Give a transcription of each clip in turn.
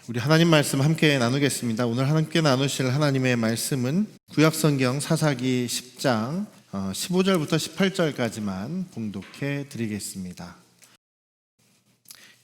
우리 하나님 말씀 함께 나누겠습니다. 오늘 함께 나누실 하나님의 말씀은 구약성경 사사기 10장 15절부터 18절까지만 봉독해 드리겠습니다.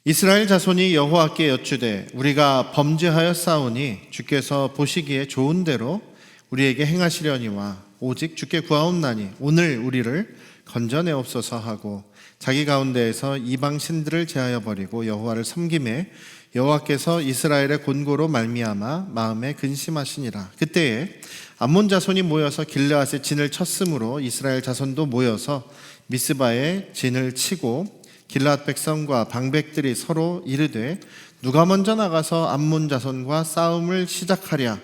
이스라엘 자손이 여호와께 여쭈되 우리가 범죄하여 싸우니 주께서 보시기에 좋은 대로 우리에게 행하시려니와 오직 주께 구하옵나니 오늘 우리를 건져내옵소서 하고 자기 가운데에서 이방 신들을 제하여 버리고 여호와를 섬김에 여호와께서 이스라엘의 곤고로 말미암아 마음에 근심하시니라. 그때에 암몬 자손이 모여서 길르앗에 진을 쳤으므로 이스라엘 자손도 모여서 미스바에 진을 치고 길르앗 백성과 방백들이 서로 이르되 누가 먼저 나가서 암몬 자손과 싸움을 시작하랴.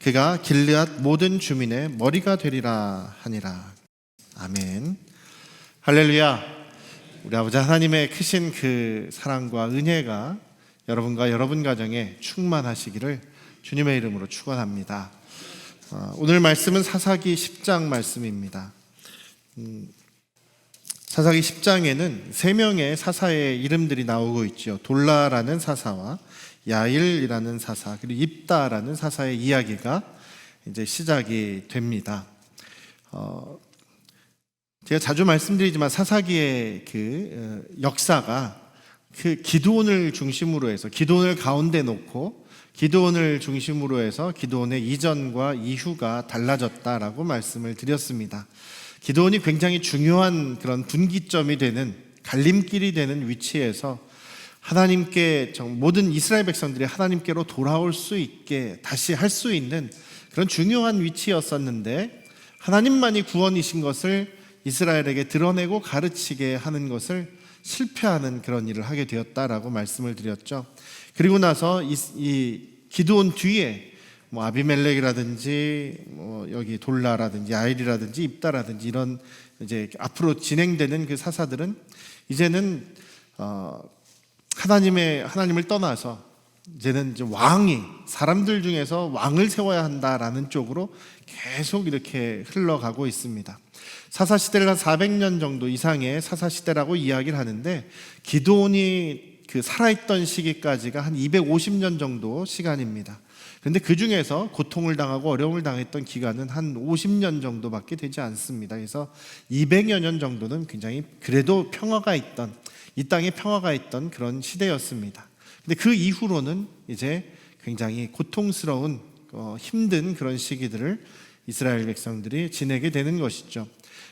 그가 길르앗 모든 주민의 머리가 되리라 하니라. 아멘. 할렐루야. 우리 아버지 하나님의 크신 그 사랑과 은혜가 여러분과 여러분 가정에 충만하시기를 주님의 이름으로 축원합니다. 오늘 말씀은 사사기 10장 말씀입니다. 사사기 10장에는 세 명의 사사의 이름들이 나오고 있죠. 돌라라는 사사와 야일이라는 사사, 그리고 입다라는 사사의 이야기가 이제 시작이 됩니다. 제가 자주 말씀드리지만 사사기의 그 역사가 그 기드온을 중심으로 해서 기드온을 가운데 놓고 기드온을 중심으로 해서 기드온의 이전과 이후가 달라졌다라고 말씀을 드렸습니다. 기드온이 굉장히 중요한 그런 분기점이 되는 갈림길이 되는 위치에서 하나님께 모든 이스라엘 백성들이 하나님께로 돌아올 수 있게 다시 할 수 있는 그런 중요한 위치였었는데 하나님만이 구원이신 것을 이스라엘에게 드러내고 가르치게 하는 것을 실패하는 그런 일을 하게 되었다라고 말씀을 드렸죠. 그리고 나서 이 기드온 뒤에 아비멜렉이라든지 여기 돌라라든지 야일이라든지 입다라든지 이런 이제 앞으로 진행되는 그 사사들은 이제는 하나님을 떠나서 이제는 이제 왕이 사람들 중에서 왕을 세워야 한다라는 쪽으로 계속 이렇게 흘러가고 있습니다. 사사시대를 한 400년 정도 이상의 사사시대라고 이야기를 하는데 기드온이 그 살아있던 시기까지가 한 250년 정도 시간입니다. 그런데 그 중에서 고통을 당하고 어려움을 당했던 기간은 한 50년 정도밖에 되지 않습니다. 그래서 200여 년 정도는 굉장히 그래도 평화가 있던, 이 땅에 평화가 있던 그런 시대였습니다. 근데 그 이후로는 이제 굉장히 고통스러운 힘든 그런 시기들을 이스라엘 백성들이 지내게 되는 것이죠.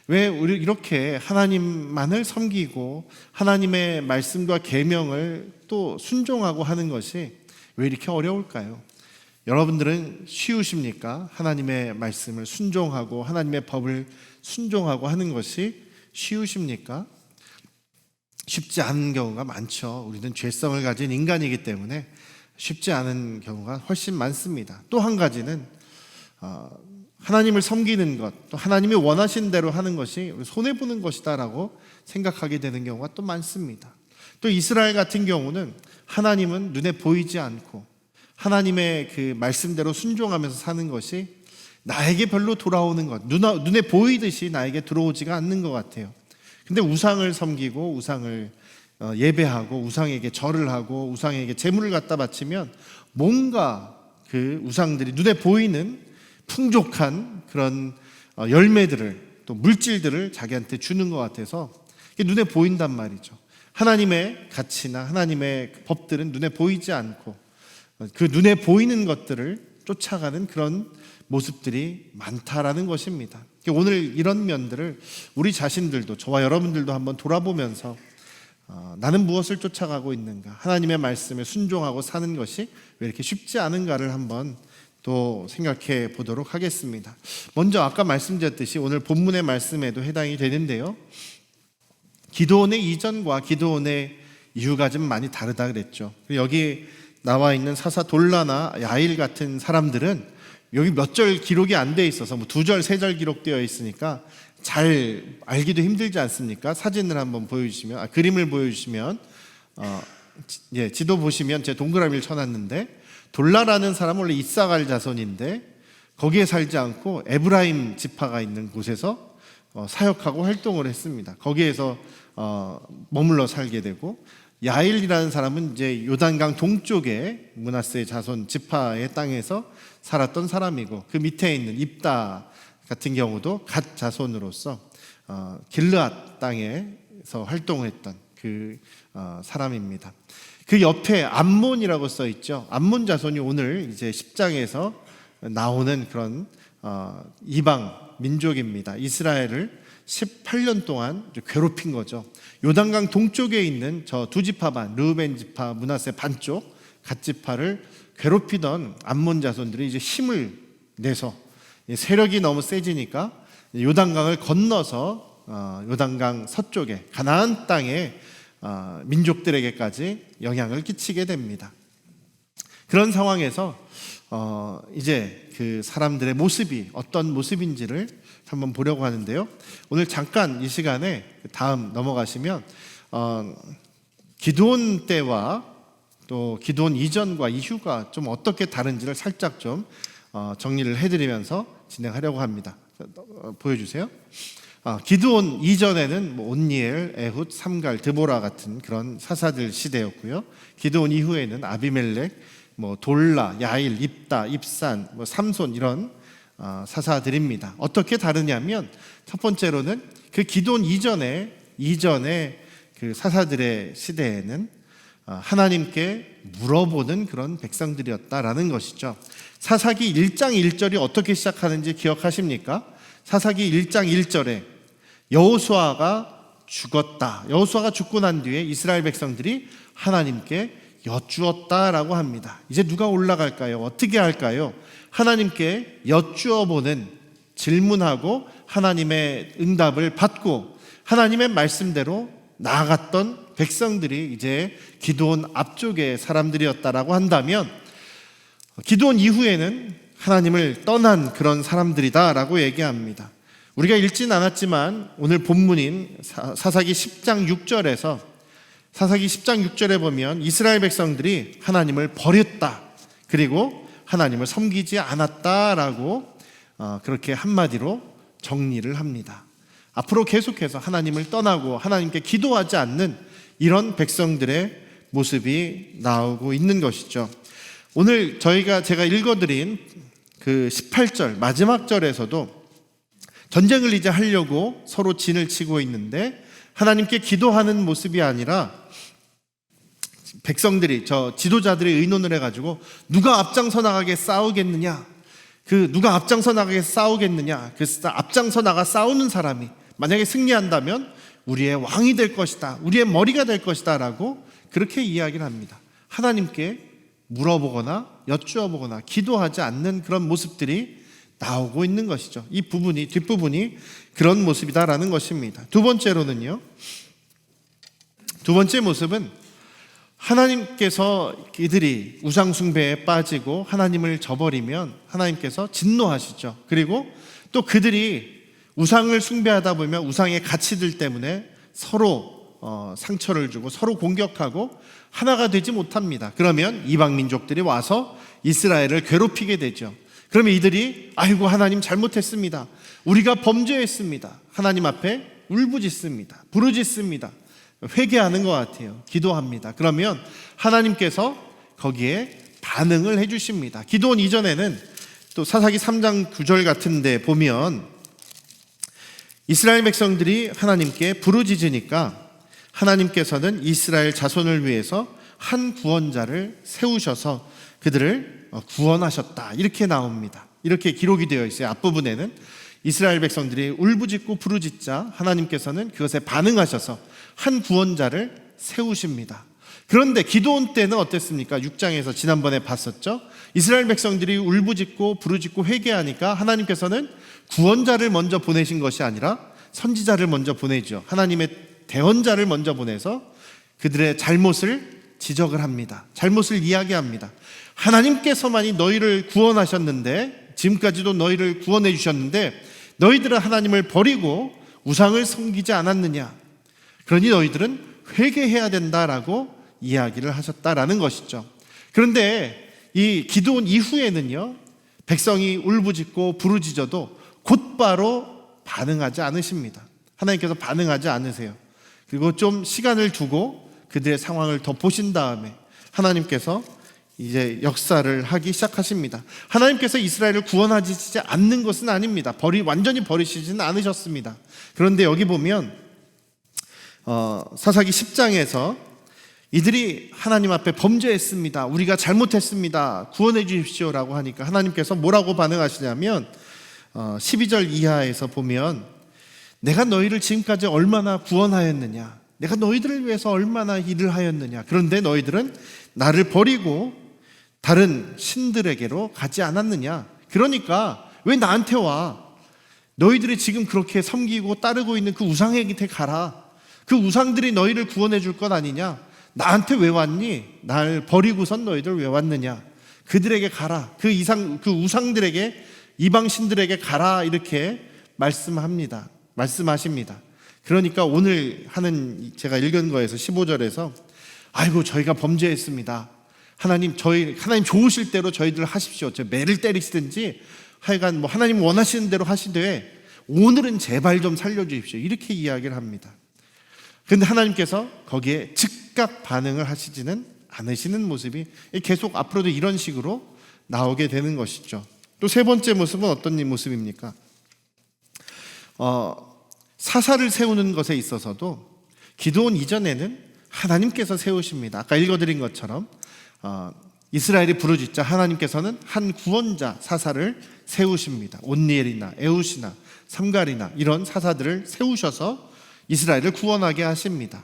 왜 우리 이렇게 하나님만을 섬기고 하나님의 말씀과 계명을 또 순종하고 하는 것이 왜 이렇게 어려울까요? 여러분들은 쉬우십니까? 하나님의 말씀을 순종하고 하나님의 법을 순종하고 하는 것이 쉬우십니까? 쉽지 않은 경우가 많죠. 우리는 죄성을 가진 인간이기 때문에 쉽지 않은 경우가 훨씬 많습니다. 또 한 가지는 하나님을 섬기는 것, 또 하나님이 원하신 대로 하는 것이 손해보는 것이다라고 생각하게 되는 경우가 또 많습니다. 또 이스라엘 같은 경우는 하나님은 눈에 보이지 않고 하나님의 그 말씀대로 순종하면서 사는 것이 나에게 별로 돌아오는 것, 눈에 보이듯이 나에게 들어오지가 않는 것 같아요. 근데 우상을 섬기고 우상을 예배하고 우상에게 절을 하고 우상에게 제물을 갖다 바치면 뭔가 그 우상들이 눈에 보이는 풍족한 그런 열매들을 또 물질들을 자기한테 주는 것 같아서 눈에 보인단 말이죠. 하나님의 가치나 하나님의 법들은 눈에 보이지 않고 그 눈에 보이는 것들을 쫓아가는 그런 모습들이 많다라는 것입니다. 오늘 이런 면들을 우리 자신들도 저와 여러분들도 한번 돌아보면서 나는 무엇을 쫓아가고 있는가, 하나님의 말씀에 순종하고 사는 것이 왜 이렇게 쉽지 않은가를 한번 또 생각해 보도록 하겠습니다. 먼저 아까 말씀드렸듯이 오늘 본문의 말씀에도 해당이 되는데요, 기드온의 이전과 기드온의 이후가 좀 많이 다르다 그랬죠. 여기 나와 있는 사사 돌라나 야일 같은 사람들은 여기 몇 절 기록이 안 돼 있어서 2절, 3절 기록되어 있으니까 잘 알기도 힘들지 않습니까? 사진을 한번 보여주시면, 그림을 보여주시면, 지도 보시면 제 동그라미를 쳐놨는데 돌라라는 사람은 원래 이사갈 자손인데 거기에 살지 않고 에브라임 지파가 있는 곳에서 사역하고 활동을 했습니다. 거기에서 머물러 살게 되고 야일이라는 사람은 이제 요단강 동쪽에 므낫세 자손 지파의 땅에서 살았던 사람이고, 그 밑에 있는 입다 같은 경우도 갓 자손으로서 길르앗 땅에서 활동했던 그 사람입니다. 그 옆에 암몬이라고 써 있죠. 암몬 자손이 오늘 이제 10장에서 나오는 그런 이방 민족입니다. 이스라엘을 18년 동안 괴롭힌 거죠. 요단강 동쪽에 있는 저 두 지파반, 르우벤 지파, 므낫세 반쪽 갓 지파를 괴롭히던 암몬 자손들이 이제 힘을 내서 세력이 너무 세지니까 요단강을 건너서 요단강 서쪽에 가나안 땅에 민족들에게까지 영향을 끼치게 됩니다. 그런 상황에서 이제 그 사람들의 모습이 어떤 모습인지를 한번 보려고 하는데요. 오늘 잠깐 이 시간에 다음 넘어가시면 기드온 때와 또 기드온 이전과 이후가 좀 어떻게 다른지를 살짝 좀 정리를 해드리면서 진행하려고 합니다. 보여주세요. 기드온 이전에는 온니엘, 에훗, 삼갈, 드보라 같은 그런 사사들 시대였고요. 기드온 이후에는 아비멜렉, 돌라, 야일, 입다, 입산, 삼손 이런 사사들입니다. 어떻게 다르냐면 첫 번째로는 그 기드온 이전에 그 사사들의 시대에는 하나님께 물어보는 그런 백성들이었다라는 것이죠. 사사기 1장 1절이 어떻게 시작하는지 기억하십니까? 사사기 1장 1절에 여호수아가 죽었다. 여호수아가 죽고 난 뒤에 이스라엘 백성들이 하나님께 여쭈었다라고 합니다. 이제 누가 올라갈까요? 어떻게 할까요? 하나님께 여쭈어 보는, 질문하고 하나님의 응답을 받고 하나님의 말씀대로 나아갔던 백성들이 이제 기드온 앞쪽의 사람들이었다라고 한다면, 기드온 이후에는 하나님을 떠난 그런 사람들이다라고 얘기합니다. 우리가 읽진 않았지만 오늘 본문인 사사기 10장 6절에서 사사기 10장 6절에 보면 이스라엘 백성들이 하나님을 버렸다, 그리고 하나님을 섬기지 않았다라고 그렇게 한마디로 정리를 합니다. 앞으로 계속해서 하나님을 떠나고 하나님께 기도하지 않는 이런 백성들의 모습이 나오고 있는 것이죠. 오늘 제가 읽어드린 그 18절 마지막 절에서도 전쟁을 이제 하려고 서로 진을 치고 있는데 하나님께 기도하는 모습이 아니라 백성들이, 저 지도자들이 의논을 해가지고 누가 앞장서 나가게 싸우겠느냐, 누가 앞장서 나가게 싸우겠느냐, 앞장서 나가 싸우는 사람이 만약에 승리한다면 우리의 왕이 될 것이다, 우리의 머리가 될 것이다 라고 그렇게 이야기를 합니다. 하나님께 물어보거나 여쭈어보거나 기도하지 않는 그런 모습들이 나오고 있는 것이죠. 이 뒷부분이 그런 모습이다라는 것입니다. 두 번째 모습은 하나님께서 이들이 우상숭배에 빠지고 하나님을 저버리면 하나님께서 진노하시죠. 그리고 또 그들이 우상을 숭배하다 보면 우상의 가치들 때문에 서로 상처를 주고 서로 공격하고 하나가 되지 못합니다. 그러면 이방 민족들이 와서 이스라엘을 괴롭히게 되죠. 그러면 이들이 아이고 하나님 잘못했습니다, 우리가 범죄했습니다, 하나님 앞에 울부짖습니다, 부르짖습니다, 회개하는 것 같아요. 기도합니다. 그러면 하나님께서 거기에 반응을 해주십니다. 기도원 이전에는 또 사사기 3장 9절 같은 데 보면 이스라엘 백성들이 하나님께 부르짖으니까 하나님께서는 이스라엘 자손을 위해서 한 구원자를 세우셔서 그들을 구원하셨다, 이렇게 나옵니다. 이렇게 기록이 되어 있어요. 앞부분에는 이스라엘 백성들이 울부짖고 부르짖자 하나님께서는 그것에 반응하셔서 한 구원자를 세우십니다. 그런데 기드온 때는 어땠습니까? 6장에서 지난번에 봤었죠. 이스라엘 백성들이 울부짖고 부르짖고 회개하니까 하나님께서는 구원자를 먼저 보내신 것이 아니라 선지자를 먼저 보내죠. 하나님의 대언자를 먼저 보내서 그들의 잘못을 지적을 합니다. 잘못을 이야기합니다. 하나님께서만이 너희를 구원하셨는데, 지금까지도 너희를 구원해 주셨는데 너희들은 하나님을 버리고 우상을 섬기지 않았느냐, 그러니 너희들은 회개해야 된다라고 이야기를 하셨다라는 것이죠. 그런데 이 기드온 이후에는요, 백성이 울부짖고 부르짖어도 곧바로 반응하지 않으십니다. 하나님께서 반응하지 않으세요. 그리고 좀 시간을 두고 그들의 상황을 더 보신 다음에 하나님께서 이제 역사를 하기 시작하십니다. 하나님께서 이스라엘을 구원하시지 않는 것은 아닙니다. 완전히 버리시지는 않으셨습니다. 그런데 여기 보면 사사기 10장에서 이들이 하나님 앞에 범죄했습니다. 우리가 잘못했습니다. 구원해 주십시오라고 하니까 하나님께서 뭐라고 반응하시냐면 12절 이하에서 보면 내가 너희를 지금까지 얼마나 구원하였느냐, 내가 너희들을 위해서 얼마나 일을 하였느냐, 그런데 너희들은 나를 버리고 다른 신들에게로 가지 않았느냐. 그러니까 왜 나한테 와? 너희들이 지금 그렇게 섬기고 따르고 있는 그 우상에게 가라. 그 우상들이 너희를 구원해 줄 것 아니냐? 나한테 왜 왔니? 날 버리고선 너희들 왜 왔느냐? 그들에게 가라. 그 우상들에게, 이방신들에게 가라. 이렇게 말씀하십니다. 그러니까 오늘 하는 제가 읽은 거에서 15절에서 아이고 저희가 범죄했습니다. 하나님 좋으실 대로 저희들 하십시오. 저 매를 때리시든지 하여간 뭐 하나님 원하시는 대로 하시되 오늘은 제발 좀 살려주십시오. 이렇게 이야기를 합니다. 그런데 하나님께서 거기에 즉각 반응을 하시지는 않으시는 모습이 계속 앞으로도 이런 식으로 나오게 되는 것이죠. 또 세 번째 모습은 어떤 모습입니까? 사사를 세우는 것에 있어서도 기드온 이전에는 하나님께서 세우십니다. 아까 읽어드린 것처럼 이스라엘이 부르짖자 하나님께서는 한 구원자 사사를 세우십니다. 온니엘이나 에웃이나 삼갈이나 이런 사사들을 세우셔서 이스라엘을 구원하게 하십니다.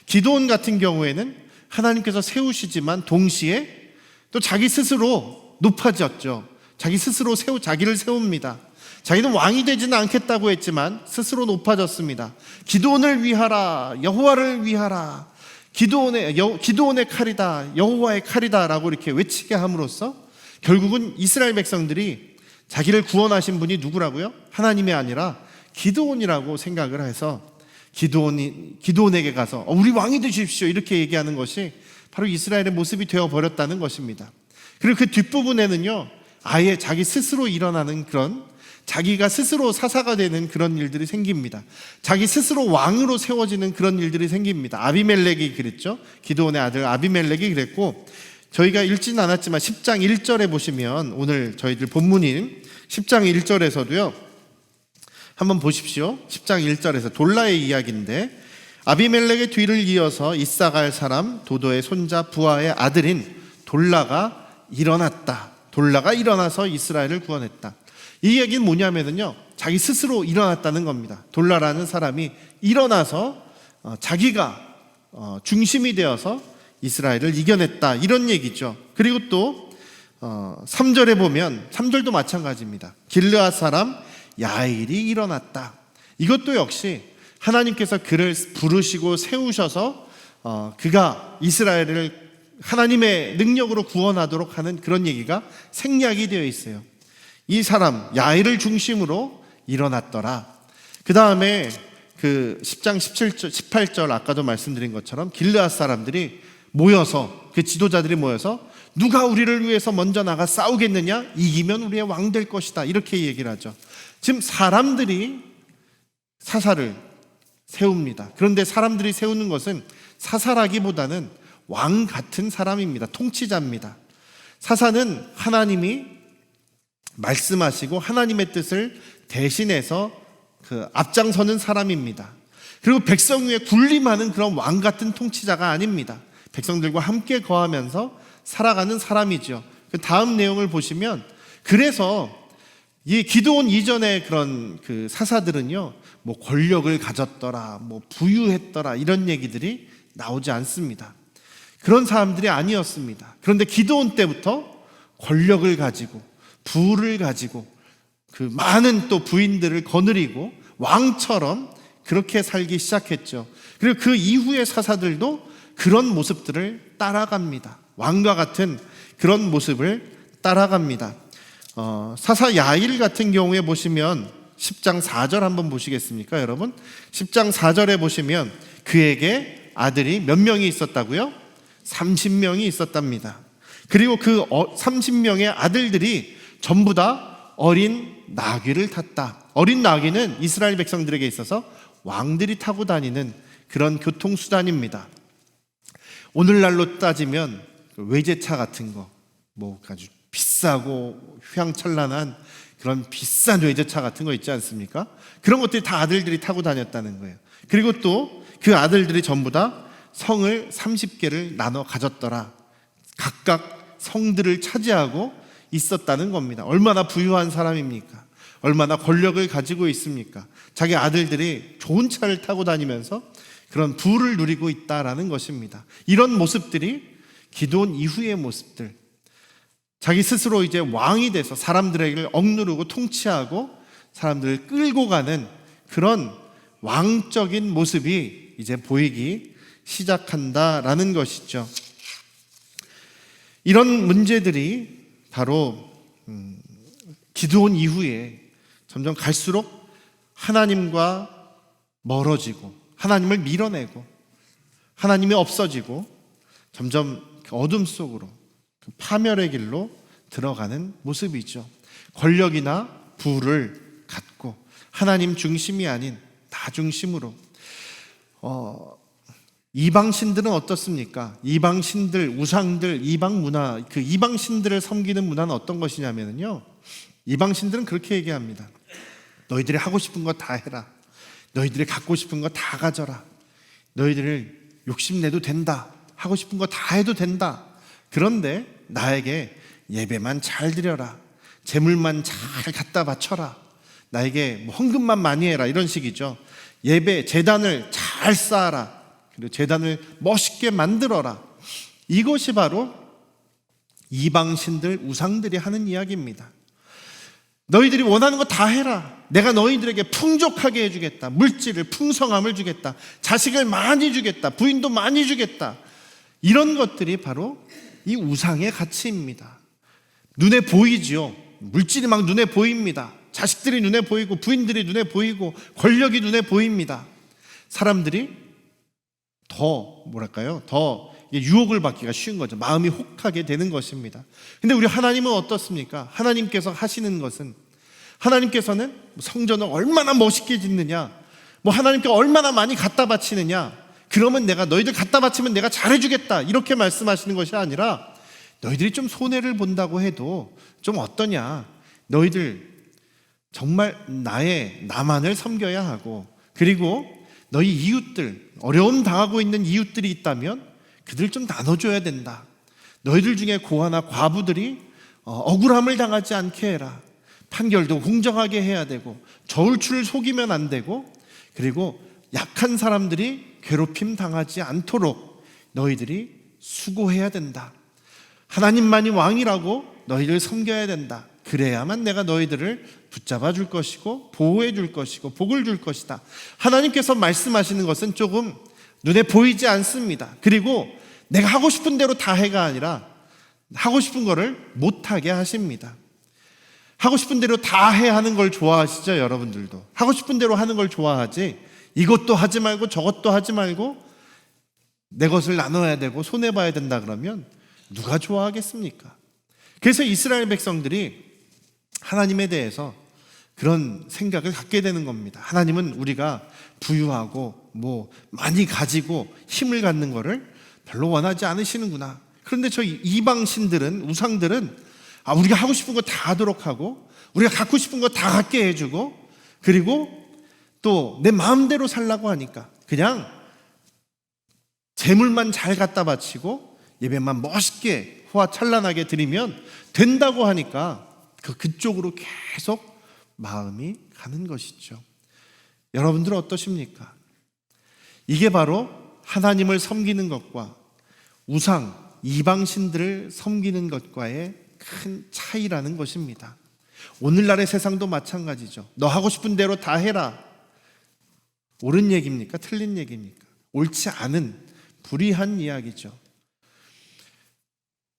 기드온 같은 경우에는 하나님께서 세우시지만 동시에 또 자기 스스로 높아졌죠. 자기 스스로 자기를 세웁니다. 자기는 왕이 되지는 않겠다고 했지만 스스로 높아졌습니다. 기드온을 위하라, 여호와를 위하라, 기드온의 칼이다, 여호와의 칼이다 라고 이렇게 외치게 함으로써 결국은 이스라엘 백성들이 자기를 구원하신 분이 누구라고요? 하나님이 아니라 기드온이라고 생각을 해서 기드온에게 가서 우리 왕이 되십시오 이렇게 얘기하는 것이 바로 이스라엘의 모습이 되어버렸다는 것입니다. 그리고 그 뒷부분에는요, 아예 자기 스스로 일어나는 그런, 자기가 스스로 사사가 되는 그런 일들이 생깁니다. 자기 스스로 왕으로 세워지는 그런 일들이 생깁니다. 아비멜렉이 그랬죠. 기드온의 아들 아비멜렉이 그랬고, 저희가 읽지는 않았지만 10장 1절에 보시면, 오늘 저희들 본문인 10장 1절에서도요 한번 보십시오. 10장 1절에서 돌라의 이야기인데, 아비멜렉의 뒤를 이어서 이사갈 사람 도도의 손자 부하의 아들인 돌라가 일어났다. 돌라가 일어나서 이스라엘을 구원했다. 이 얘기는 뭐냐면요, 자기 스스로 일어났다는 겁니다. 돌라라는 사람이 일어나서 자기가 중심이 되어서 이스라엘을 이겨냈다, 이런 얘기죠. 그리고 또 3절에 보면, 3절도 마찬가지입니다. 길르앗 사람 야일이 일어났다. 이것도 역시 하나님께서 그를 부르시고 세우셔서 그가 이스라엘을 하나님의 능력으로 구원하도록 하는 그런 얘기가 생략이 되어 있어요. 이 사람 야일을 중심으로 일어났더라. 그 다음에 그 10장 18절 아까도 말씀드린 것처럼 길르앗 사람들이 모여서, 그 지도자들이 모여서 누가 우리를 위해서 먼저 나가 싸우겠느냐? 이기면 우리의 왕 될 것이다. 이렇게 얘기를 하죠. 지금 사람들이 사사를 세웁니다. 그런데 사람들이 세우는 것은 사사라기보다는 왕 같은 사람입니다. 통치자입니다. 사사는 하나님이 말씀하시고 하나님의 뜻을 대신해서 앞장서는 사람입니다. 그리고 백성 위에 군림하는 그런 왕 같은 통치자가 아닙니다. 백성들과 함께 거하면서 살아가는 사람이죠. 그 다음 내용을 보시면, 그래서 이 기드온 이전의 그런 그 사사들은요, 뭐 권력을 가졌더라, 뭐 부유했더라, 이런 얘기들이 나오지 않습니다. 그런 사람들이 아니었습니다. 그런데 기드온 때부터 권력을 가지고 부를 가지고 그 많은 또 부인들을 거느리고 왕처럼 그렇게 살기 시작했죠. 그리고 그 이후의 사사들도 그런 모습들을 따라갑니다. 왕과 같은 그런 모습을 따라갑니다. 사사 야일 같은 경우에 보시면 10장 4절 한번 보시겠습니까, 여러분? 10장 4절에 보시면 그에게 아들이 몇 명이 있었다고요? 30명이 있었답니다. 그리고 그 30명의 아들들이 전부 다 어린 나귀를 탔다. 어린 나귀는 이스라엘 백성들에게 있어서 왕들이 타고 다니는 그런 교통수단입니다. 오늘날로 따지면 외제차 같은 거, 뭐 아주 비싸고 휘황찬란한 그런 비싼 외제차 같은 거 있지 않습니까? 그런 것들이 다 아들들이 타고 다녔다는 거예요. 그리고 또 그 아들들이 전부 다 성을 30개를 나눠 가졌더라. 각각 성들을 차지하고 있었다는 겁니다. 얼마나 부유한 사람입니까? 얼마나 권력을 가지고 있습니까? 자기 아들들이 좋은 차를 타고 다니면서 그런 부를 누리고 있다라는 것입니다. 이런 모습들이 기드온 이후의 모습들, 자기 스스로 이제 왕이 돼서 사람들에게 억누르고 통치하고 사람들을 끌고 가는 그런 왕적인 모습이 이제 보이기 시작한다라는 것이죠. 이런 문제들이 바로 기드온 이후에 점점 갈수록 하나님과 멀어지고 하나님을 밀어내고 하나님이 없어지고 점점 어둠 속으로 파멸의 길로 들어가는 모습이죠. 권력이나 부를 갖고 하나님 중심이 아닌 나 중심으로. 이방신들은 어떻습니까? 이방신들, 우상들, 이방 문화, 그 이방신들을 섬기는 문화는 어떤 것이냐면요, 이방신들은 그렇게 얘기합니다. 너희들이 하고 싶은 거 다 해라. 너희들이 갖고 싶은 거 다 가져라. 너희들을 욕심내도 된다. 하고 싶은 거 다 해도 된다. 그런데 나에게 예배만 잘 드려라. 재물만 잘 갖다 바쳐라. 나에게 뭐 헌금만 많이 해라. 이런 식이죠. 예배, 제단을 잘 쌓아라. 그리고 제단을 멋있게 만들어라. 이것이 바로 이방신들, 우상들이 하는 이야기입니다. 너희들이 원하는 거 다 해라. 내가 너희들에게 풍족하게 해주겠다. 물질을, 풍성함을 주겠다. 자식을 많이 주겠다. 부인도 많이 주겠다. 이런 것들이 바로 이 우상의 가치입니다. 눈에 보이지요. 물질이 막 눈에 보입니다. 자식들이 눈에 보이고 부인들이 눈에 보이고 권력이 눈에 보입니다. 사람들이 더 유혹을 받기가 쉬운 거죠. 마음이 혹하게 되는 것입니다. 근데 우리 하나님은 어떻습니까? 하나님께서 하시는 것은, 하나님께서는 성전을 얼마나 멋있게 짓느냐, 뭐 하나님께 얼마나 많이 갖다 바치느냐, 그러면 내가 너희들 갖다 바치면 내가 잘해주겠다, 이렇게 말씀하시는 것이 아니라, 너희들이 좀 손해를 본다고 해도 좀 어떠냐, 너희들 정말 나만을 섬겨야 하고, 그리고 너희 이웃들, 어려움 당하고 있는 이웃들이 있다면 그들 좀 나눠줘야 된다. 너희들 중에 고아나 과부들이 억울함을 당하지 않게 해라. 판결도 공정하게 해야 되고, 저울추를 속이면 안 되고, 그리고 약한 사람들이 괴롭힘 당하지 않도록 너희들이 수고해야 된다. 하나님만이 왕이라고 너희를 섬겨야 된다. 그래야만 내가 너희들을 붙잡아 줄 것이고 보호해 줄 것이고 복을 줄 것이다. 하나님께서 말씀하시는 것은 조금 눈에 보이지 않습니다. 그리고 내가 하고 싶은 대로 다 해가 아니라 하고 싶은 거를 못하게 하십니다. 하고 싶은 대로 다 해 하는 걸 좋아하시죠? 여러분들도 하고 싶은 대로 하는 걸 좋아하지, 이것도 하지 말고 저것도 하지 말고 내 것을 나눠야 되고 손해봐야 된다 그러면 누가 좋아하겠습니까? 그래서 이스라엘 백성들이 하나님에 대해서 그런 생각을 갖게 되는 겁니다. 하나님은 우리가 부유하고 뭐 많이 가지고 힘을 갖는 거를 별로 원하지 않으시는구나. 그런데 저 이방신들은, 우상들은 우리가 하고 싶은 거 다 하도록 하고 우리가 갖고 싶은 거 다 갖게 해주고, 그리고 또 내 마음대로 살라고 하니까 그냥 재물만 잘 갖다 바치고 예배만 멋있게 호화찬란하게 드리면 된다고 하니까 그쪽으로 계속 마음이 가는 것이죠. 여러분들은 어떠십니까? 이게 바로 하나님을 섬기는 것과 우상, 이방신들을 섬기는 것과의 큰 차이라는 것입니다. 오늘날의 세상도 마찬가지죠. 너 하고 싶은 대로 다 해라. 옳은 얘기입니까? 틀린 얘기입니까? 옳지 않은 불의한 이야기죠.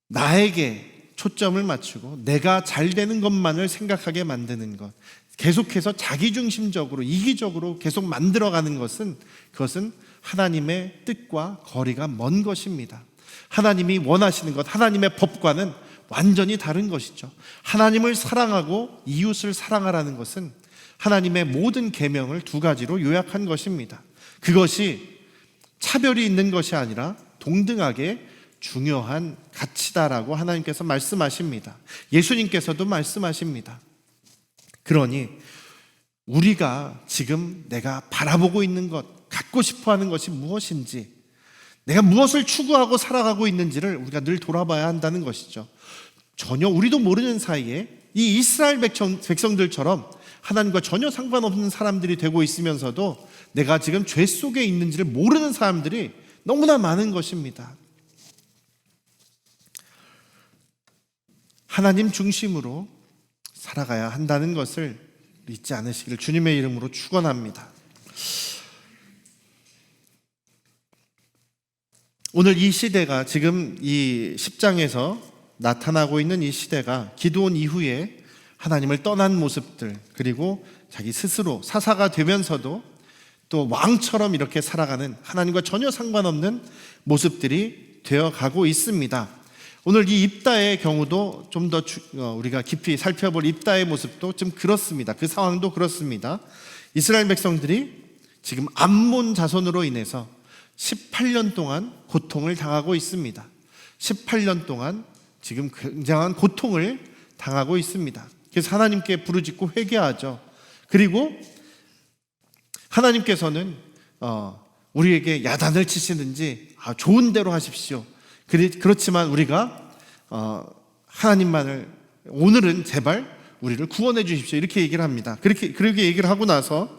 나에게 초점을 맞추고 내가 잘 되는 것만을 생각하게 만드는 것, 계속해서 자기중심적으로 이기적으로 계속 만들어가는 것은, 그것은 하나님의 뜻과 거리가 먼 것입니다. 하나님이 원하시는 것, 하나님의 법과는 완전히 다른 것이죠. 하나님을 사랑하고 이웃을 사랑하라는 것은 하나님의 모든 계명을 두 가지로 요약한 것입니다. 그것이 차별이 있는 것이 아니라 동등하게 중요한 가치다라고 하나님께서 말씀하십니다. 예수님께서도 말씀하십니다. 그러니 우리가 지금 내가 바라보고 있는 것, 갖고 싶어하는 것이 무엇인지, 내가 무엇을 추구하고 살아가고 있는지를 우리가 늘 돌아봐야 한다는 것이죠. 전혀 우리도 모르는 사이에 이 이스라엘 백성들처럼 하나님과 전혀 상관없는 사람들이 되고 있으면서도 내가 지금 죄 속에 있는지를 모르는 사람들이 너무나 많은 것입니다. 하나님 중심으로 살아가야 한다는 것을 잊지 않으시기를 주님의 이름으로 축원합니다. 오늘 이 시대가, 지금 이 10장에서 나타나고 있는 이 시대가 기드온 이후에 하나님을 떠난 모습들, 그리고 자기 스스로 사사가 되면서도 또 왕처럼 이렇게 살아가는 하나님과 전혀 상관없는 모습들이 되어가고 있습니다. 오늘 이 입다의 경우도 좀 더 우리가 깊이 살펴볼 입다의 모습도 좀 그렇습니다. 그 상황도 그렇습니다. 이스라엘 백성들이 지금 암몬 자손으로 인해서 18년 동안 고통을 당하고 있습니다. 18년 동안 지금 굉장한 고통을 당하고 있습니다. 그래서 하나님께 부르짖고 회개하죠. 그리고 하나님께서는 우리에게 야단을 치시는지 좋은 대로 하십시오. 그렇지만 우리가 하나님만을, 오늘은 제발 우리를 구원해 주십시오, 이렇게 얘기를 합니다. 그렇게 얘기를 하고 나서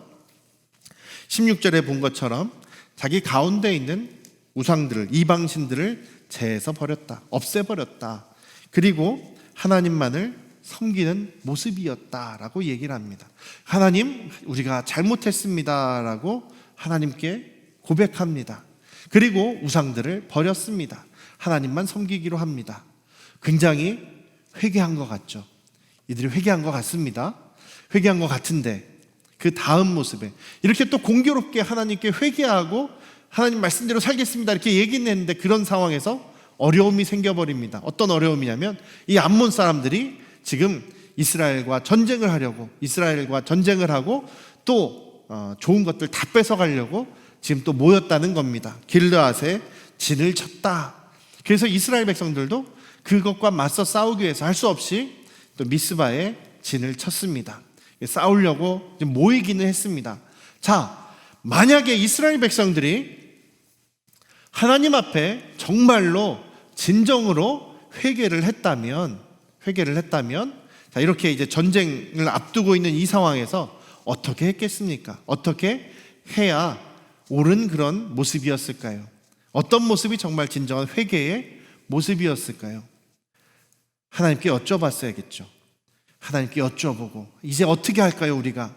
16절에 본 것처럼 자기 가운데 있는 우상들을, 이방신들을 제에서 버렸다, 없애버렸다. 그리고 하나님만을 섬기는 모습이었다라고 얘기를 합니다. 하나님, 우리가 잘못했습니다라고 하나님께 고백합니다. 그리고 우상들을 버렸습니다. 하나님만 섬기기로 합니다. 굉장히 회개한 것 같죠. 이들이 회개한 것 같습니다. 회개한 것 같은데 그 다음 모습에 이렇게 또 공교롭게 하나님께 회개하고 하나님 말씀대로 살겠습니다 이렇게 얘기는 했는데, 그런 상황에서 어려움이 생겨버립니다. 어떤 어려움이냐면 이 암몬 사람들이 지금 이스라엘과 전쟁을 하고 또 좋은 것들 다 뺏어가려고 지금 또 모였다는 겁니다. 길르앗에 진을 쳤다. 그래서 이스라엘 백성들도 그것과 맞서 싸우기 위해서 할 수 없이 또 미스바에 진을 쳤습니다. 싸우려고 모이기는 했습니다. 자, 만약에 이스라엘 백성들이 하나님 앞에 정말로 진정으로 회개를 했다면, 자, 이렇게 이제 전쟁을 앞두고 있는 이 상황에서 어떻게 했겠습니까? 어떻게 해야 옳은 그런 모습이었을까요? 어떤 모습이 정말 진정한 회개의 모습이었을까요? 하나님께 여쭤봤어야겠죠. 하나님께 여쭤보고, 이제 어떻게 할까요? 우리가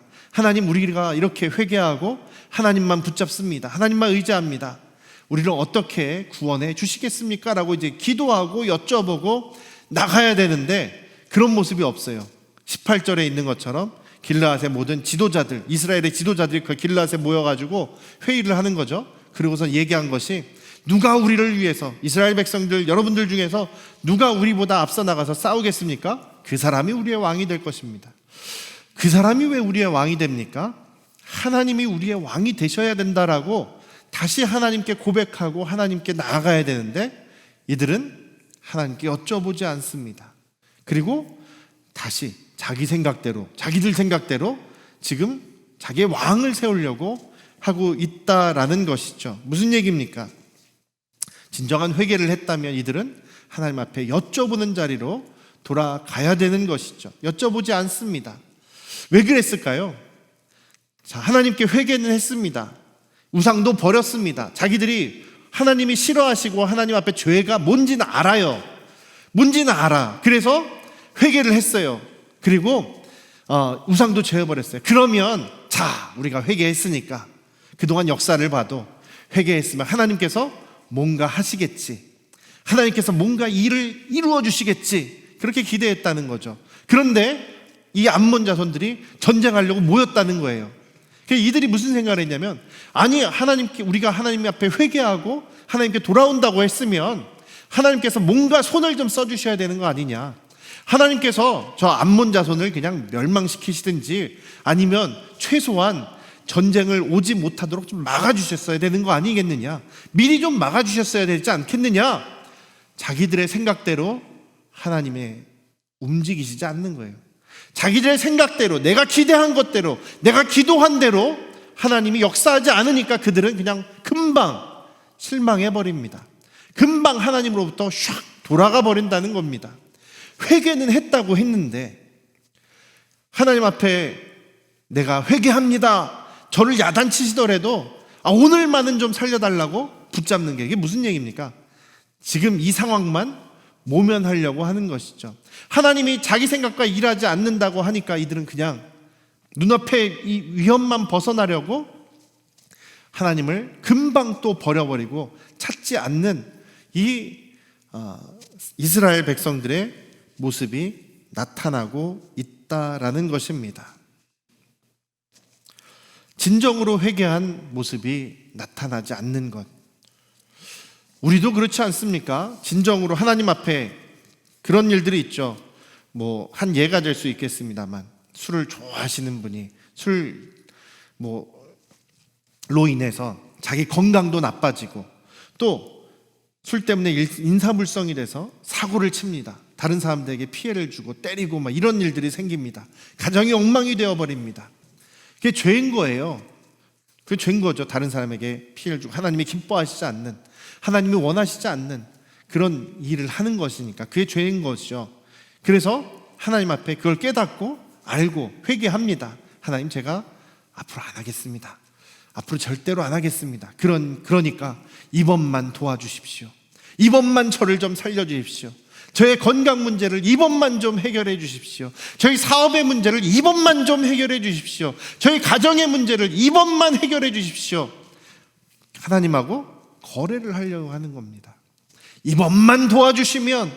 이렇게 회개하고 하나님만 붙잡습니다, 하나님만 의지합니다, 우리를 어떻게 구원해 주시겠습니까? 라고 이제 기도하고 여쭤보고 나가야 되는데 그런 모습이 없어요. 18절에 있는 것처럼 길르앗의 모든 지도자들, 이스라엘의 지도자들이 그 길르앗에 모여가지고 회의를 하는 거죠. 그리고서 얘기한 것이, 누가 우리를 위해서, 이스라엘 백성들 여러분들 중에서 누가 우리보다 앞서 나가서 싸우겠습니까? 그 사람이 우리의 왕이 될 것입니다. 그 사람이 왜 우리의 왕이 됩니까? 하나님이 우리의 왕이 되셔야 된다라고 다시 하나님께 고백하고 하나님께 나아가야 되는데, 이들은 하나님께 여쭤보지 않습니다. 그리고 다시 자기들 생각대로 지금 자기의 왕을 세우려고 하고 있다라는 것이죠. 무슨 얘기입니까? 진정한 회개를 했다면 이들은 하나님 앞에 여쭤보는 자리로 돌아가야 되는 것이죠. 여쭤보지 않습니다. 왜 그랬을까요? 자, 하나님께 회개는 했습니다. 우상도 버렸습니다. 자기들이 하나님이 싫어하시고 하나님 앞에 죄가 뭔지는 알아요. 그래서 회개를 했어요. 그리고 우상도 제어버렸어요. 그러면 자, 우리가 회개했으니까 그동안 역사를 봐도 회개했으면 하나님께서 뭔가 하시겠지, 하나님께서 뭔가 일을 이루어 주시겠지, 그렇게 기대했다는 거죠. 그런데 이 암몬 자손들이 전쟁하려고 모였다는 거예요. 이들이 무슨 생각을 했냐면, 아니, 우리가 하나님 앞에 회개하고 하나님께 돌아온다고 했으면 하나님께서 뭔가 손을 좀 써주셔야 되는 거 아니냐, 하나님께서 저 암몬 자손을 그냥 멸망시키시든지 아니면 최소한 전쟁을 오지 못하도록 좀 막아주셨어야 되는 거 아니겠느냐, 미리 좀 막아주셨어야 되지 않겠느냐, 자기들의 생각대로 하나님의 움직이시지 않는 거예요. 자기들의 생각대로, 내가 기대한 것대로, 내가 기도한 대로 하나님이 역사하지 않으니까 그들은 그냥 금방 실망해버립니다. 금방 하나님으로부터 샥 돌아가 버린다는 겁니다. 회개는 했다고 했는데 하나님 앞에 내가 회개합니다, 저를 야단치시더라도 오늘만은 좀 살려달라고 붙잡는 게, 이게 무슨 얘기입니까? 지금 이 상황만 모면하려고 하는 것이죠. 하나님이 자기 생각과 일하지 않는다고 하니까 이들은 그냥 눈앞에 이 위험만 벗어나려고 하나님을 금방 또 버려버리고 찾지 않는 이 이스라엘 백성들의 모습이 나타나고 있다라는 것입니다. 진정으로 회개한 모습이 나타나지 않는 것, 우리도 그렇지 않습니까? 진정으로 하나님 앞에 그런 일들이 있죠. 한 예가 될 수 있겠습니다만, 술을 좋아하시는 분이 술로 인해서 자기 건강도 나빠지고 또 술 때문에 인사불성이 돼서 사고를 칩니다. 다른 사람들에게 피해를 주고 때리고 이런 일들이 생깁니다. 가정이 엉망이 되어버립니다. 그게 죄인 거예요. 그게 죄인 거죠. 다른 사람에게 피해를 주고 하나님이 기뻐하시지 않는, 하나님이 원하시지 않는 그런 일을 하는 것이니까 그게 죄인 것이죠. 그래서 하나님 앞에 그걸 깨닫고 알고 회개합니다. 하나님, 제가 앞으로 안 하겠습니다. 앞으로 절대로 안 하겠습니다. 그러니까 이번만 도와주십시오. 이번만 저를 좀 살려주십시오. 저의 건강 문제를 이번만 좀 해결해 주십시오. 저희 사업의 문제를 이번만 좀 해결해 주십시오. 저희 가정의 문제를 이번만 해결해 주십시오. 하나님하고 거래를 하려고 하는 겁니다. 이번만 도와주시면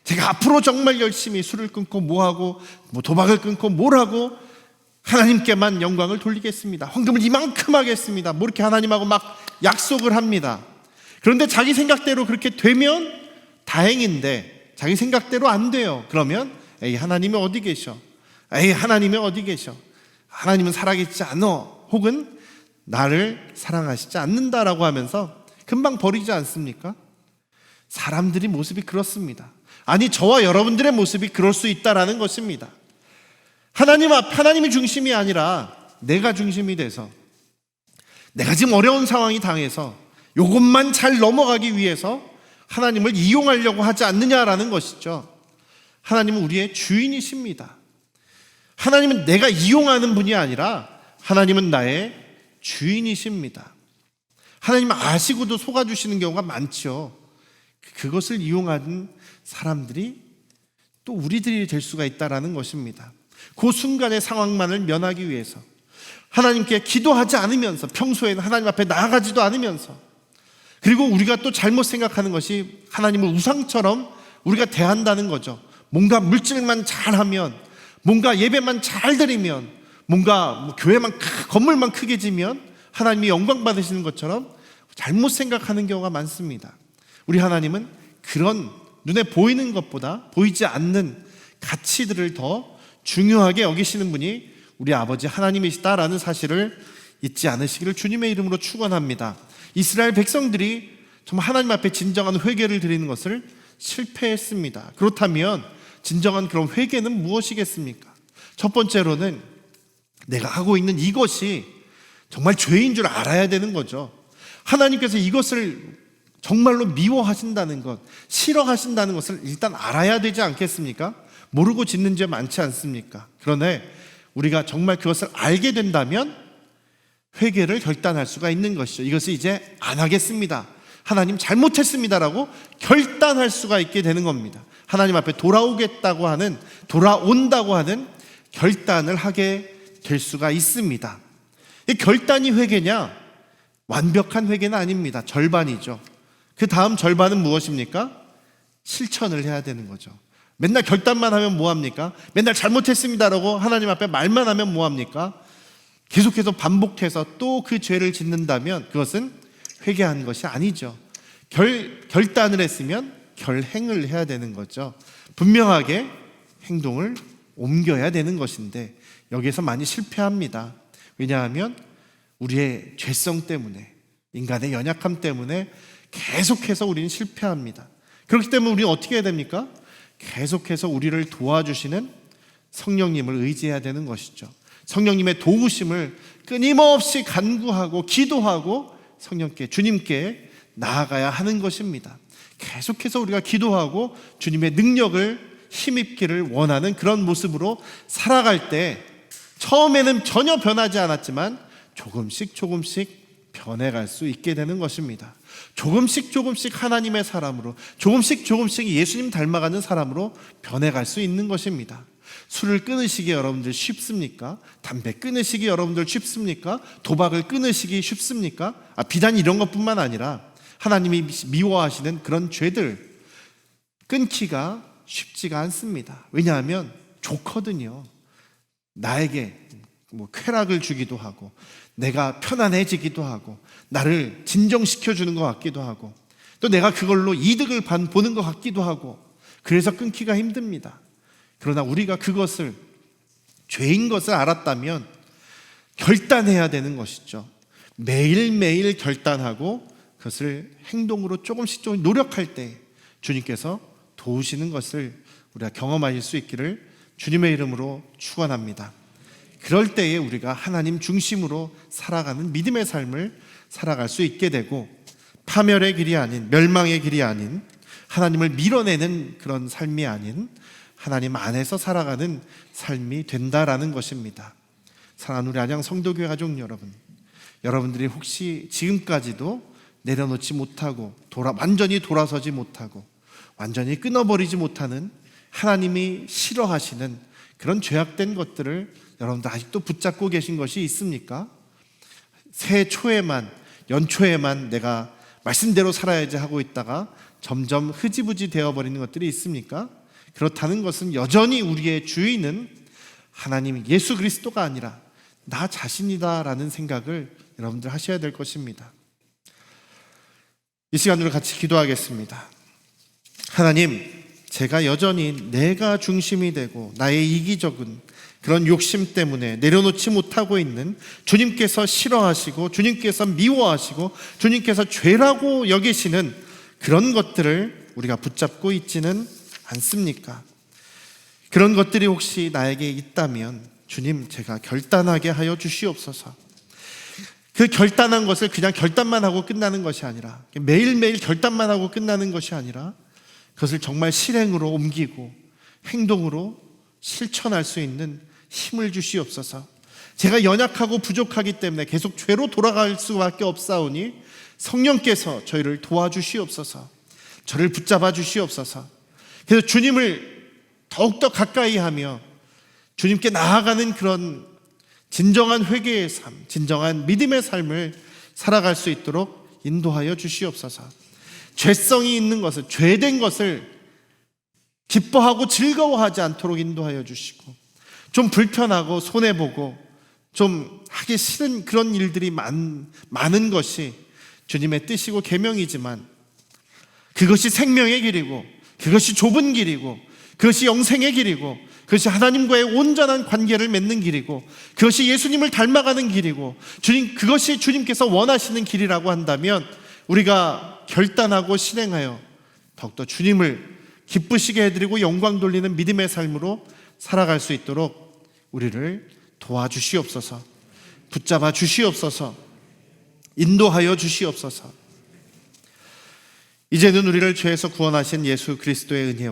제가 앞으로 정말 열심히 술을 끊고 뭐하고 도박을 끊고 뭘하고 하나님께만 영광을 돌리겠습니다. 헌금을 이만큼 하겠습니다. 이렇게 하나님하고 막 약속을 합니다. 그런데 자기 생각대로 그렇게 되면 다행인데 자기 생각대로 안 돼요. 그러면 에이, 하나님이 어디 계셔? 에이, 하나님이 어디 계셔? 하나님은 살아계시지 않아. 혹은 나를 사랑하시지 않는다라고 하면서 금방 버리지 않습니까? 사람들이 모습이 그렇습니다. 아니, 저와 여러분들의 모습이 그럴 수 있다라는 것입니다. 하나님이 중심이 아니라 내가 중심이 돼서, 내가 지금 어려운 상황이 당해서 이것만 잘 넘어가기 위해서 하나님을 이용하려고 하지 않느냐라는 것이죠. 하나님은 우리의 주인이십니다. 하나님은 내가 이용하는 분이 아니라 하나님은 나의 주인이십니다. 하나님은 아시고도 속아주시는 경우가 많죠. 그것을 이용하는 사람들이 또 우리들이 될 수가 있다는 것입니다. 그 순간의 상황만을 면하기 위해서 하나님께 기도하지 않으면서, 평소에는 하나님 앞에 나아가지도 않으면서, 그리고 우리가 또 잘못 생각하는 것이 하나님을 우상처럼 우리가 대한다는 거죠. 뭔가 물질만 잘하면, 뭔가 예배만 잘 드리면, 뭔가 교회만 건물만 크게 지면 하나님이 영광 받으시는 것처럼 잘못 생각하는 경우가 많습니다. 우리 하나님은 그런 눈에 보이는 것보다 보이지 않는 가치들을 더 중요하게 여기시는 분이 우리 아버지 하나님이시다라는 사실을 잊지 않으시기를 주님의 이름으로 축원합니다. 이스라엘 백성들이 정말 하나님 앞에 진정한 회개를 드리는 것을 실패했습니다. 그렇다면 진정한 그런 회개는 무엇이겠습니까? 첫 번째로는 내가 하고 있는 이것이 정말 죄인 줄 알아야 되는 거죠. 하나님께서 이것을 정말로 미워하신다는 것, 싫어하신다는 것을 일단 알아야 되지 않겠습니까? 모르고 짓는 죄 많지 않습니까? 그러나 우리가 정말 그것을 알게 된다면 회개를 결단할 수가 있는 것이죠. 이것을 이제 안 하겠습니다, 하나님 잘못했습니다라고 결단할 수가 있게 되는 겁니다. 하나님 앞에 돌아온다고 하는 결단을 하게 될 수가 있습니다. 이 결단이 회개냐? 완벽한 회개는 아닙니다. 절반이죠. 그 다음 절반은 무엇입니까? 실천을 해야 되는 거죠. 맨날 결단만 하면 뭐합니까? 맨날 잘못했습니다라고 하나님 앞에 말만 하면 뭐합니까? 계속해서 반복해서 또 그 죄를 짓는다면 그것은 회개한 것이 아니죠. 결단을 했으면 결행을 해야 되는 거죠. 분명하게 행동을 옮겨야 되는 것인데 여기에서 많이 실패합니다. 왜냐하면 우리의 죄성 때문에, 인간의 연약함 때문에 계속해서 우리는 실패합니다. 그렇기 때문에 우리는 어떻게 해야 됩니까? 계속해서 우리를 도와주시는 성령님을 의지해야 되는 것이죠. 성령님의 도우심을 끊임없이 간구하고 기도하고 성령께, 주님께 나아가야 하는 것입니다. 계속해서 우리가 기도하고 주님의 능력을 힘입기를 원하는 그런 모습으로 살아갈 때 처음에는 전혀 변하지 않았지만 조금씩 변해갈 수 있게 되는 것입니다. 조금씩 하나님의 사람으로, 조금씩 예수님 닮아가는 사람으로 변해갈 수 있는 것입니다. 술을 끊으시기 여러분들 쉽습니까? 담배 끊으시기 여러분들 쉽습니까? 도박을 끊으시기 쉽습니까? 비단 이런 것뿐만 아니라 하나님이 미워하시는 그런 죄들 끊기가 쉽지가 않습니다. 왜냐하면 좋거든요. 나에게 쾌락을 주기도 하고, 내가 편안해지기도 하고, 나를 진정시켜주는 것 같기도 하고, 또 내가 그걸로 이득을 보는 것 같기도 하고, 그래서 끊기가 힘듭니다. 그러나 우리가 그것을 죄인 것을 알았다면 결단해야 되는 것이죠. 매일매일 결단하고 그것을 행동으로 조금씩 노력할 때 주님께서 도우시는 것을 우리가 경험하실 수 있기를 주님의 이름으로 축원합니다. 그럴 때에 우리가 하나님 중심으로 살아가는 믿음의 삶을 살아갈 수 있게 되고, 파멸의 길이 아닌, 멸망의 길이 아닌, 하나님을 밀어내는 그런 삶이 아닌 하나님 안에서 살아가는 삶이 된다라는 것입니다. 사랑하는 우리 안양 성도교회 가족 여러분, 여러분들이 혹시 지금까지도 내려놓지 못하고 완전히 돌아서지 못하고 완전히 끊어버리지 못하는 하나님이 싫어하시는 그런 죄악된 것들을 여러분들 아직도 붙잡고 계신 것이 있습니까? 새해 초에만, 연초에만 내가 말씀대로 살아야지 하고 있다가 점점 흐지부지 되어버리는 것들이 있습니까? 그렇다는 것은 여전히 우리의 주인은 하나님 예수 그리스도가 아니라 나 자신이다라는 생각을 여러분들 하셔야 될 것입니다. 이 시간으로 같이 기도하겠습니다. 하나님, 제가 여전히 내가 중심이 되고 나의 이기적인 그런 욕심 때문에 내려놓지 못하고 있는, 주님께서 싫어하시고 주님께서 미워하시고 주님께서 죄라고 여기시는 그런 것들을 우리가 붙잡고 있지는 않습니까? 그런 것들이 혹시 나에게 있다면 주님, 제가 결단하게 하여 주시옵소서. 그 결단한 것을 그냥 결단만 하고 끝나는 것이 아니라, 매일매일 결단만 하고 끝나는 것이 아니라 그것을 정말 실행으로 옮기고 행동으로 실천할 수 있는 힘을 주시옵소서. 제가 연약하고 부족하기 때문에 계속 죄로 돌아갈 수밖에 없사오니 성령께서 저희를 도와주시옵소서. 저를 붙잡아 주시옵소서. 그래서 주님을 더욱더 가까이 하며 주님께 나아가는 그런 진정한 회개의 삶, 진정한 믿음의 삶을 살아갈 수 있도록 인도하여 주시옵소서. 죄성이 있는 것을, 죄된 것을 기뻐하고 즐거워하지 않도록 인도하여 주시고, 좀 불편하고 손해보고 좀 하기 싫은 그런 일들이 많은 것이 주님의 뜻이고 계명이지만, 그것이 생명의 길이고 그것이 좁은 길이고 그것이 영생의 길이고 그것이 하나님과의 온전한 관계를 맺는 길이고 그것이 예수님을 닮아가는 길이고 그것이 주님께서 원하시는 길이라고 한다면, 우리가 결단하고 실행하여 더욱더 주님을 기쁘시게 해드리고 영광 돌리는 믿음의 삶으로 살아갈 수 있도록 우리를 도와주시옵소서. 붙잡아 주시옵소서. 인도하여 주시옵소서. 이제는 우리를 죄에서 구원하신 예수 그리스도의 은혜와